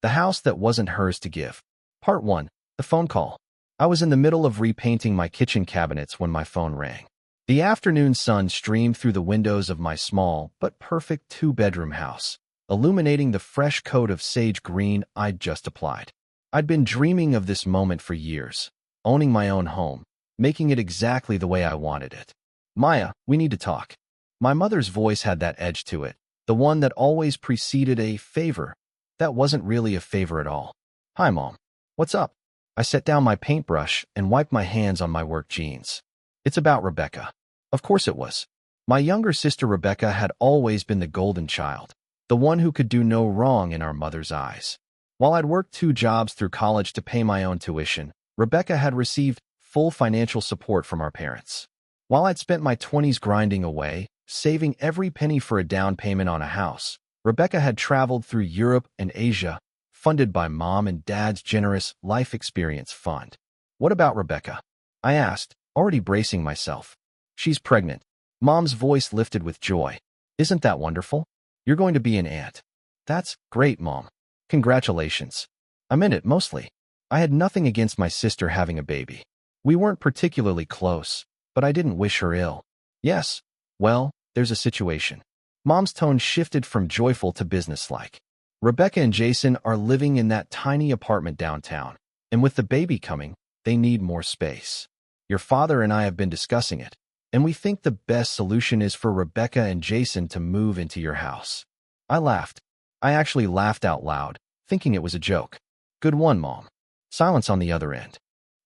The house that wasn't hers to give. Part 1. The phone call. I was in the middle of repainting my kitchen cabinets when my phone rang. The afternoon sun streamed through the windows of my small but perfect two-bedroom house, illuminating the fresh coat of sage green I'd just applied. I'd been dreaming of this moment for years, owning my own home, making it exactly the way I wanted it. Maya, we need to talk. My mother's voice had that edge to it, the one that always preceded a favor that wasn't really a favor at all. Hi, Mom. What's up? I set down my paintbrush and wiped my hands on my work jeans. It's about Rebecca. Of course it was. My younger sister Rebecca had always been the golden child, the one who could do no wrong in our mother's eyes. While I'd worked 2 jobs through college to pay my own tuition, Rebecca had received full financial support from our parents. While I'd spent my 20s grinding away, saving every penny for a down payment on a house, Rebecca had traveled through Europe and Asia, funded by Mom and Dad's generous life experience fund. What about Rebecca? I asked, already bracing myself. She's pregnant. Mom's voice lifted with joy. Isn't that wonderful? You're going to be an aunt. That's great, Mom. Congratulations. I meant it mostly. I had nothing against my sister having a baby. We weren't particularly close, but I didn't wish her ill. Yes, well, there's a situation. Mom's tone shifted from joyful to businesslike. Rebecca and Jason are living in that tiny apartment downtown, and with the baby coming, they need more space. Your father and I have been discussing it, and we think the best solution is for Rebecca and Jason to move into your house. I laughed. I actually laughed out loud, thinking it was a joke. Good one, Mom. Silence on the other end.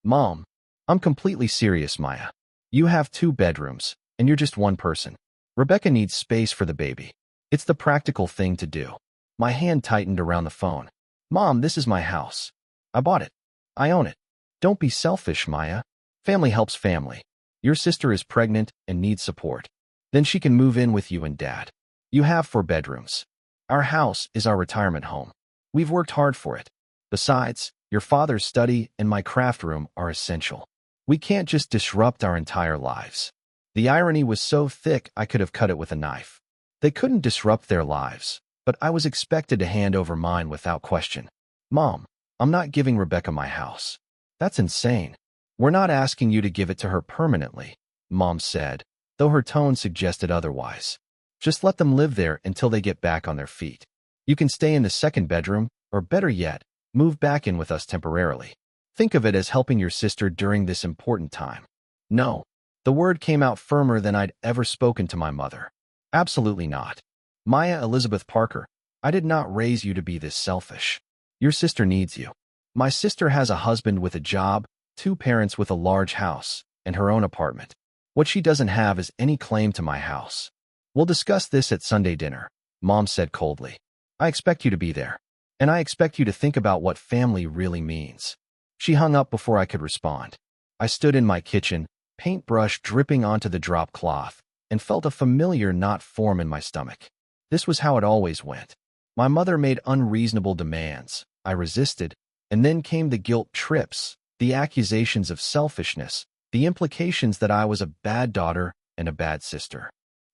Mom, I'm completely serious, Maya. You have 2 bedrooms, and you're just one person. Rebecca needs space for the baby. It's the practical thing to do. My hand tightened around the phone. Mom, this is my house. I bought it. I own it. Don't be selfish, Maya. Family helps family. Your sister is pregnant and needs support. Then she can move in with you and Dad. You have 4 bedrooms. Our house is our retirement home. We've worked hard for it. Besides, your father's study and my craft room are essential. We can't just disrupt our entire lives. The irony was so thick I could have cut it with a knife. They couldn't disrupt their lives, but I was expected to hand over mine without question. Mom, I'm not giving Rebecca my house. That's insane. We're not asking you to give it to her permanently, Mom said, though her tone suggested otherwise. Just let them live there until they get back on their feet. You can stay in the 2nd bedroom, or better yet, move back in with us temporarily. Think of it as helping your sister during this important time. No. The word came out firmer than I'd ever spoken to my mother. Absolutely not. Maya Elizabeth Parker, I did not raise you to be this selfish. Your sister needs you. My sister has a husband with a job, 2 parents with a large house, and her own apartment. What she doesn't have is any claim to my house. We'll discuss this at Sunday dinner, Mom said coldly. I expect you to be there. And I expect you to think about what family really means. She hung up before I could respond. I stood in my kitchen, paintbrush dripping onto the drop cloth, and felt a familiar knot form in my stomach. This was how it always went. My mother made unreasonable demands. I resisted, and then came the guilt trips, the accusations of selfishness, the implications that I was a bad daughter and a bad sister.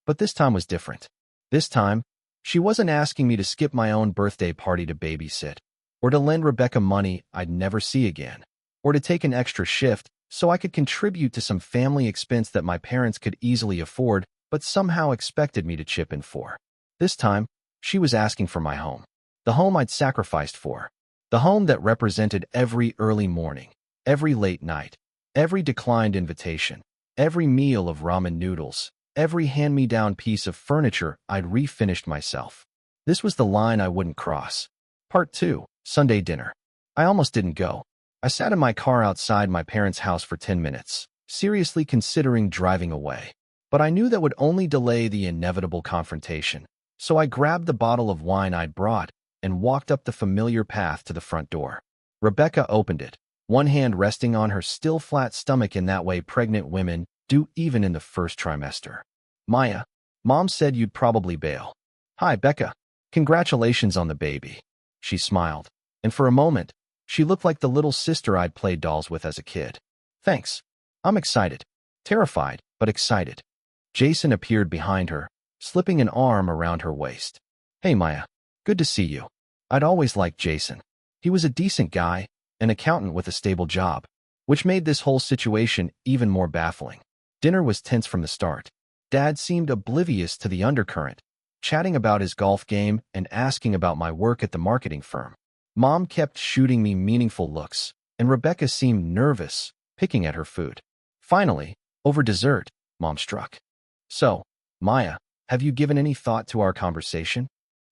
But this time was different. This time, she wasn't asking me to skip my own birthday party to babysit, or to lend Rebecca money I'd never see again, or to take an extra shift so I could contribute to some family expense that my parents could easily afford but somehow expected me to chip in for. This time, she was asking for my home. The home I'd sacrificed for. The home that represented every early morning, every late night, every declined invitation, every meal of ramen noodles, every hand-me-down piece of furniture I'd refinished myself. This was the line I wouldn't cross. Part 2, Sunday dinner. I almost didn't go. I sat in my car outside my parents' house for 10 minutes, seriously considering driving away. But I knew that would only delay the inevitable confrontation, so I grabbed the bottle of wine I'd brought and walked up the familiar path to the front door. Rebecca opened it, one hand resting on her still flat stomach in that way pregnant women do even in the first trimester. Maya, Mom said you'd probably bail. Hi, Becca. Congratulations on the baby. She smiled, and for a moment, she looked like the little sister I'd played dolls with as a kid. Thanks. I'm excited. Terrified, but excited. Jason appeared behind her, slipping an arm around her waist. Hey, Maya. Good to see you. I'd always liked Jason. He was a decent guy, an accountant with a stable job, which made this whole situation even more baffling. Dinner was tense from the start. Dad seemed oblivious to the undercurrent, chatting about his golf game and asking about my work at the marketing firm. Mom kept shooting me meaningful looks, and Rebecca seemed nervous, picking at her food. Finally, over dessert, Mom struck. "So, Maya, have you given any thought to our conversation?"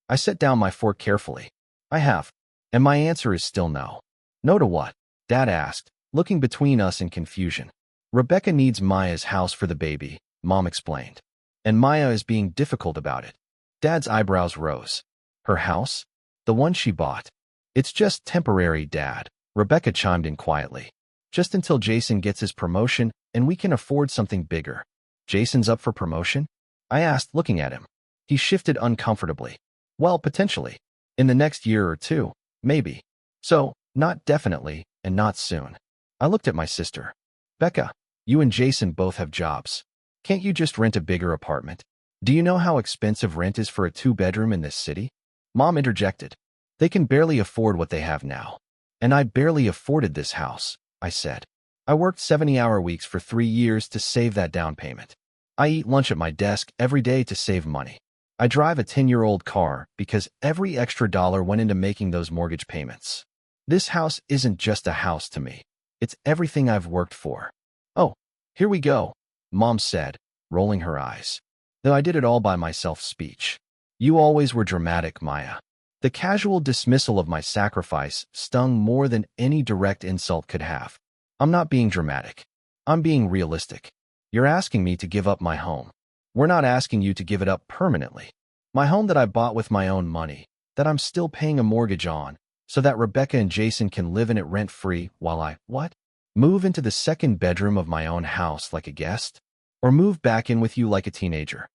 I set down my fork carefully. "I have, and my answer is still no." "No to what?" Dad asked, looking between us in confusion. "Rebecca needs Maya's house for the baby," Mom explained. "And Maya is being difficult about it." Dad's eyebrows rose. "Her house? The one she bought?" "It's just temporary, Dad," Rebecca chimed in quietly. "Just until Jason gets his promotion and we can afford something bigger." "Jason's up for promotion?" I asked, looking at him. He shifted uncomfortably. "Well, potentially. In the next year or two, maybe. So, not definitely, and not soon." I looked at my sister. "Becca, you and Jason both have jobs. Can't you just rent a bigger apartment? Do you know how expensive rent is for a 2-bedroom in this city?" Mom interjected. "They can barely afford what they have now. And I barely afforded this house," I said. "I worked 70-hour weeks for 3 years to save that down payment. I eat lunch at my desk every day to save money. I drive a 10-year-old car because every extra dollar went into making those mortgage payments. This house isn't just a house to me. It's everything I've worked for." "Oh, here we go," Mom said, rolling her eyes. "Though I did it all by myself speech. You always were dramatic, Maya." The casual dismissal of my sacrifice stung more than any direct insult could have. "I'm not being dramatic. I'm being realistic. You're asking me to give up my home. We're not asking you to give it up permanently. My home that I bought with my own money, that I'm still paying a mortgage on, so that Rebecca and Jason can live in it rent-free while I, what? Move into the second bedroom of my own house like a guest? Or move back in with you like a teenager?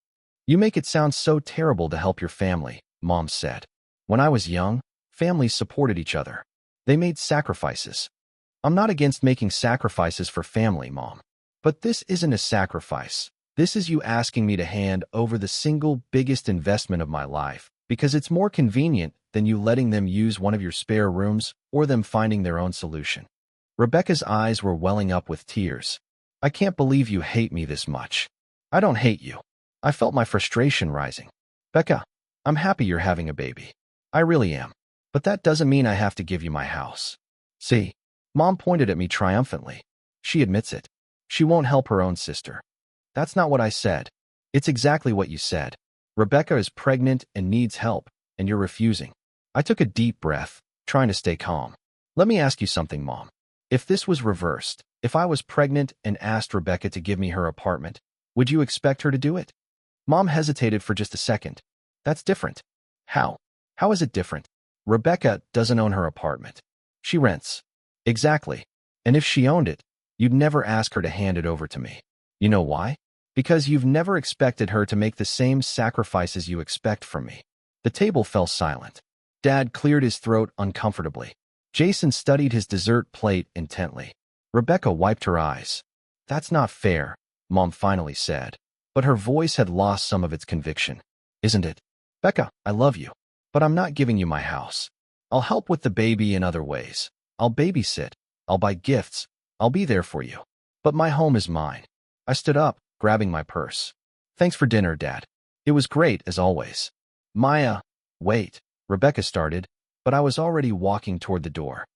You make it sound so terrible to help your family," Mom said. "When I was young, families supported each other. They made sacrifices. I'm not against making sacrifices for family, Mom. But this isn't a sacrifice. This is you asking me to hand over the single biggest investment of my life because it's more convenient than you letting them use one of your spare rooms or them finding their own solution." Rebecca's eyes were welling up with tears. "I can't believe you hate me this much." "I don't hate you." I felt my frustration rising. "Becca, I'm happy you're having a baby. I really am. But that doesn't mean I have to give you my house." "See?" Mom pointed at me triumphantly. "She admits it. She won't help her own sister." "That's not what I said." "It's exactly what you said. Rebecca is pregnant and needs help, and you're refusing." I took a deep breath, trying to stay calm. "Let me ask you something, Mom. If this was reversed, if I was pregnant and asked Rebecca to give me her apartment, would you expect her to do it?" Mom hesitated for just a second. "That's different." "How? How is it different?" "Rebecca doesn't own her apartment. She rents." "Exactly. And if she owned it, you'd never ask her to hand it over to me. You know why? Because you've never expected her to make the same sacrifices you expect from me." The table fell silent. Dad cleared his throat uncomfortably. Jason studied his dessert plate intently. Rebecca wiped her eyes. "That's not fair," Mom finally said, but her voice had lost some of its conviction. "Isn't it? Becca, I love you, but I'm not giving you my house. I'll help with the baby in other ways. I'll babysit. I'll buy gifts. I'll be there for you. But my home is mine." I stood up, grabbing my purse. "Thanks for dinner, Dad. It was great, as always." "Maya, wait," Rebecca started, but I was already walking toward the door.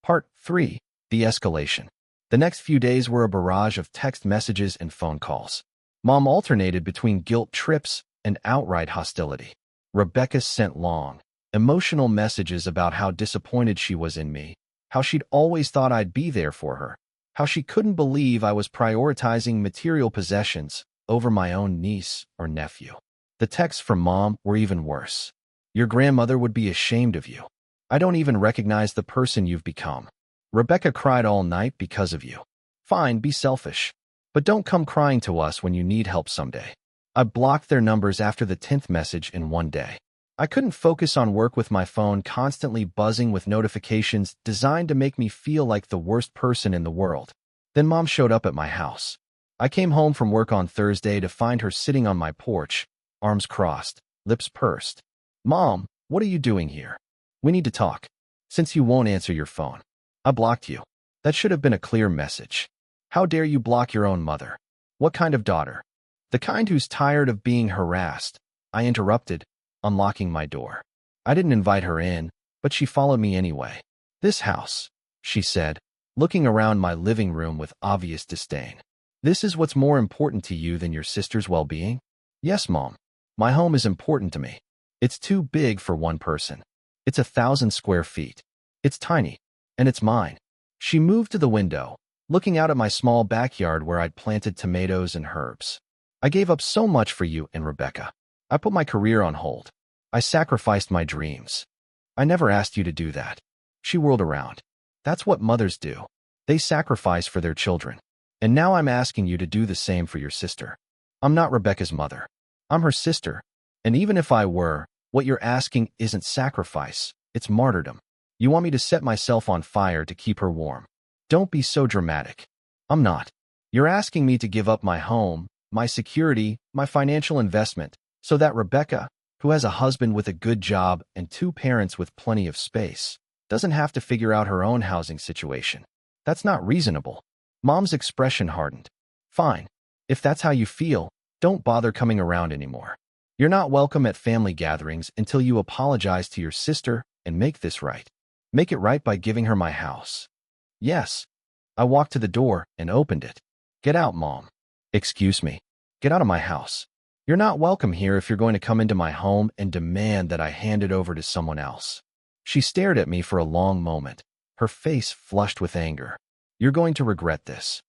Part 3. The Escalation. The next few days were a barrage of text messages and phone calls. Mom alternated between guilt trips and outright hostility. Rebecca sent long, emotional messages about how disappointed she was in me, how she'd always thought I'd be there for her, how she couldn't believe I was prioritizing material possessions over my own niece or nephew. The texts from Mom were even worse. "Your grandmother would be ashamed of you. I don't even recognize the person you've become. Rebecca cried all night because of you. Fine, be selfish. But don't come crying to us when you need help someday." I blocked their numbers after the 10th message in one day. I couldn't focus on work with my phone constantly buzzing with notifications designed to make me feel like the worst person in the world. Then Mom showed up at my house. I came home from work on Thursday to find her sitting on my porch, arms crossed, lips pursed. "Mom, what are you doing here? We need to talk." Since you won't answer your phone, I blocked you. That should have been a clear message. How dare you block your own mother? What kind of daughter? The kind who's tired of being harassed. I interrupted, unlocking my door. I didn't invite her in, but she followed me anyway. This house, she said, looking around my living room with obvious disdain. This is what's more important to you than your sister's well-being? Yes, Mom. My home is important to me. It's too big for one person. It's 1,000 square feet. It's tiny, and it's mine. She moved to the window, looking out at my small backyard where I'd planted tomatoes and herbs. I gave up so much for you and Rebecca. I put my career on hold. I sacrificed my dreams. I never asked you to do that. She whirled around. That's what mothers do. They sacrifice for their children. And now I'm asking you to do the same for your sister. I'm not Rebecca's mother. I'm her sister. And even if I were, what you're asking isn't sacrifice, it's martyrdom. You want me to set myself on fire to keep her warm. Don't be so dramatic. I'm not. You're asking me to give up my home, my security, my financial investment, so that Rebecca, who has a husband with a good job and 2 parents with plenty of space, doesn't have to figure out her own housing situation. That's not reasonable. Mom's expression hardened. Fine. If that's how you feel, don't bother coming around anymore. You're not welcome at family gatherings until you apologize to your sister and make this right. Make it right by giving her my house. Yes. I walked to the door and opened it. Get out, Mom. Excuse me. Get out of my house. You're not welcome here if you're going to come into my home and demand that I hand it over to someone else. She stared at me for a long moment, her face flushed with anger. You're going to regret this.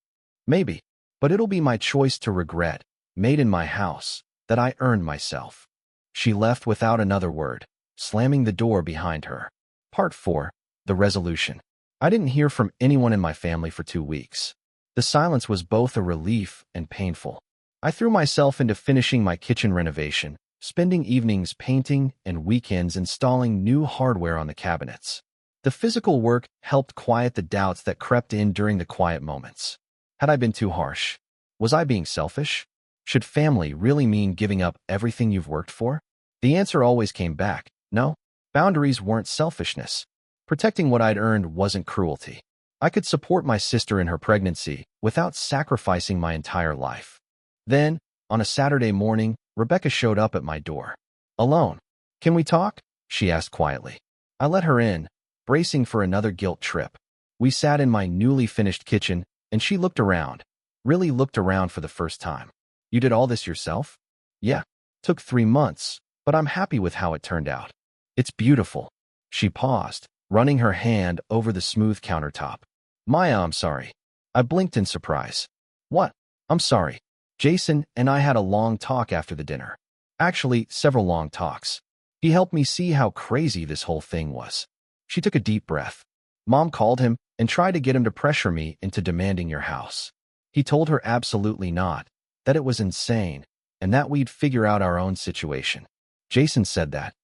Maybe, but it'll be my choice to regret, made in my house, that I earned myself. She left without another word, slamming the door behind her. Part 4. The resolution. I didn't hear from anyone in my family for 2 weeks. The silence was both a relief and painful. I threw myself into finishing my kitchen renovation, spending evenings painting and weekends installing new hardware on the cabinets. The physical work helped quiet the doubts that crept in during the quiet moments. Had I been too harsh? Was I being selfish? Should family really mean giving up everything you've worked for? The answer always came back, no. Boundaries weren't selfishness. Protecting what I'd earned wasn't cruelty. I could support my sister in her pregnancy without sacrificing my entire life. Then, on a Saturday morning, Rebecca showed up at my door. Alone. Can we talk? She asked quietly. I let her in, bracing for another guilt trip. We sat in my newly finished kitchen, and she looked around. Really looked around for the first time. You did all this yourself? Yeah. Took 3 months, but I'm happy with how it turned out. It's beautiful. She paused, running her hand over the smooth countertop. Maya, I'm sorry. I blinked in surprise. What? I'm sorry. Jason and I had a long talk after the dinner. Actually, several long talks. He helped me see how crazy this whole thing was. She took a deep breath. Mom called him and tried to get him to pressure me into demanding your house. He told her absolutely not, that it was insane, and that we'd figure out our own situation. Jason said that.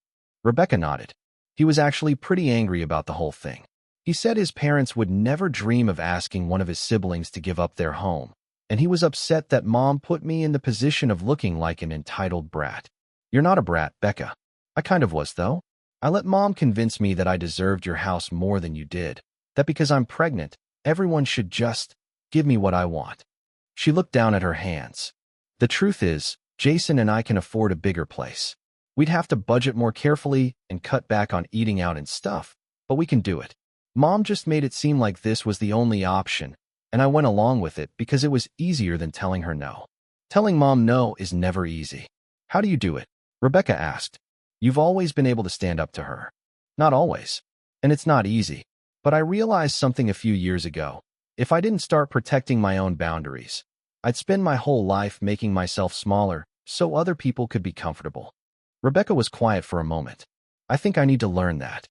Rebecca nodded. He was actually pretty angry about the whole thing. He said his parents would never dream of asking one of his siblings to give up their home, and he was upset that Mom put me in the position of looking like an entitled brat. You're not a brat, Becca. I kind of was, though. I let Mom convince me that I deserved your house more than you did, that because I'm pregnant, everyone should just give me what I want. She looked down at her hands. The truth is, Jason and I can afford a bigger place. We'd have to budget more carefully and cut back on eating out and stuff, but we can do it. Mom just made it seem like this was the only option, and I went along with it because it was easier than telling her no. Telling Mom no is never easy. How do you do it? Rebecca asked. You've always been able to stand up to her. Not always. And it's not easy. But I realized something a few years ago. If I didn't start protecting my own boundaries, I'd spend my whole life making myself smaller so other people could be comfortable. Rebecca was quiet for a moment. I think I need to learn that.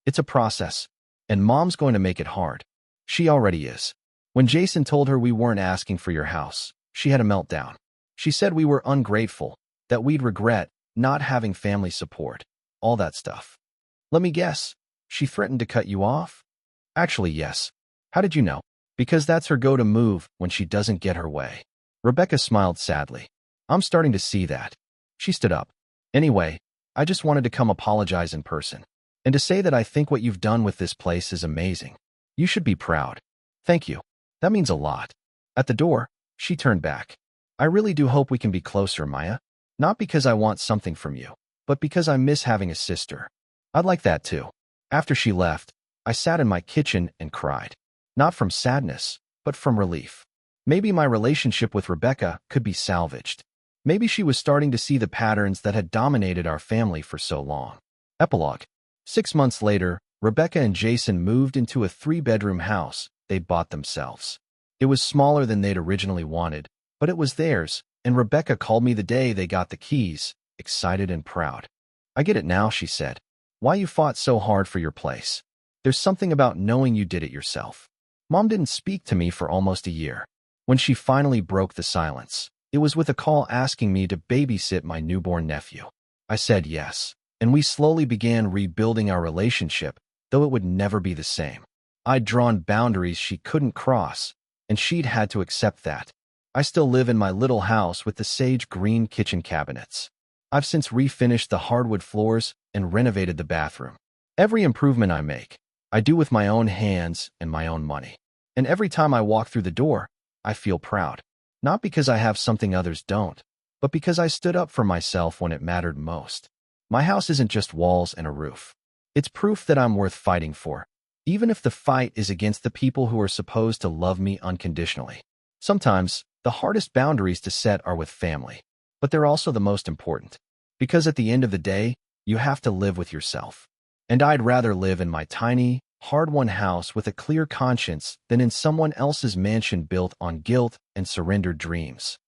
It's a process, and Mom's going to make it hard. She already is. When Jason told her we weren't asking for your house, she had a meltdown. She said we were ungrateful, that we'd regret not having family support, all that stuff. Let me guess. She threatened to cut you off? Actually, yes. How did you know? Because that's her go-to move when she doesn't get her way. Rebecca smiled sadly. I'm starting to see that. She stood up. Anyway, I just wanted to come apologize in person. And to say that I think what you've done with this place is amazing. You should be proud. Thank you. That means a lot. At the door, she turned back. I really do hope we can be closer, Maya. Not because I want something from you, but because I miss having a sister. I'd like that too. After she left, I sat in my kitchen and cried. Not from sadness, but from relief. Maybe my relationship with Rebecca could be salvaged. Maybe she was starting to see the patterns that had dominated our family for so long. Epilogue. 6 months later, Rebecca and Jason moved into a 3-bedroom house they'd bought themselves. It was smaller than they'd originally wanted, but it was theirs, and Rebecca called me the day they got the keys, excited and proud. I get it now, she said. Why you fought so hard for your place. There's something about knowing you did it yourself. Mom didn't speak to me for almost a year. When she finally broke the silence, it was with a call asking me to babysit my newborn nephew. I said yes, and we slowly began rebuilding our relationship, though it would never be the same. I'd drawn boundaries she couldn't cross, and she'd had to accept that. I still live in my little house with the sage green kitchen cabinets. I've since refinished the hardwood floors and renovated the bathroom. Every improvement I make, I do with my own hands and my own money. And every time I walk through the door, I feel proud. Not because I have something others don't, but because I stood up for myself when it mattered most. My house isn't just walls and a roof. It's proof that I'm worth fighting for, even if the fight is against the people who are supposed to love me unconditionally. Sometimes, the hardest boundaries to set are with family, but they're also the most important. Because at the end of the day, you have to live with yourself. And I'd rather live in my tiny, hard-won house with a clear conscience than in someone else's mansion built on guilt and surrendered dreams.